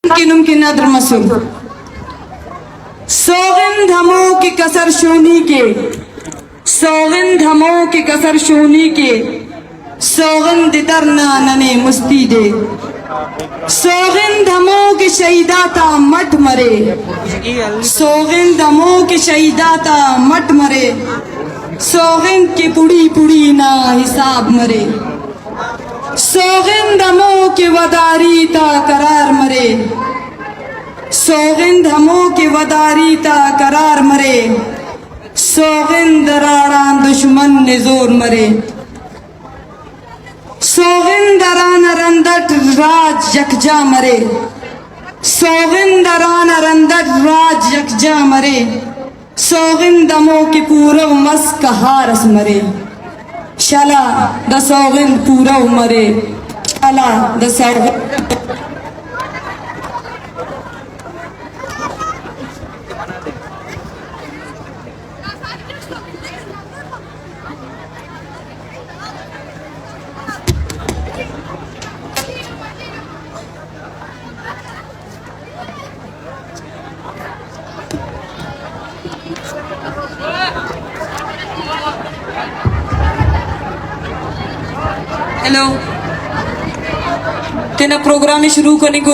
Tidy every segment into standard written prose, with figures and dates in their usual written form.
किनुम की नदर मसूल सौगंध हमों की कसर शोनी के, सौगंध हमों की कसर शोनी के, सौगंध तरना नने मुस्ती दे, सौगंध हमों के शहीदाता मट मरे, सौगंध हमों के शहीदाता मट मरे, सौगंध की पुड़ी पुड़ी ना हिसाब मरे, सौगंध हमों के वदारी ता करार मरे, सौगंध हमों के वदारी ता करार मरे, सौगंध राड़ा दुश्मन ने जोर मरे, सौगंध रान रंदट राज यकजा मरे, सौगंध रान रंदट राज यकजा मरे, सौगंध हमों के पूरव मस्क हारस मरे, शला द सौगंध पूरव मरे, शला द सौगंध। हेलो तेना प्रोग्राम शुरू करने को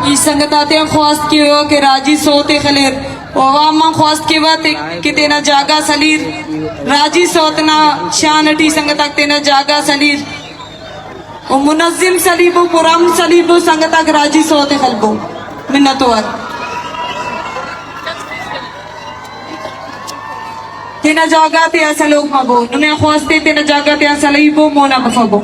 ये संगत आते हैं ख्वास्त की हो कि राजी सोते खलेर वामा ख्वास्त के बाद कि तेना जागा सलीर राजी सोतना शानटी संगत तेना जागा सलीर और मुनज़्ज़िम सलीबो पुराम सलीबो संगत राजी सोते खलबो मिन्नतोर तेना जागा ते ऐसा लोग मबो नुने ख्वास्ते तेना जागा ते ऐसा लीबो मोना मफबो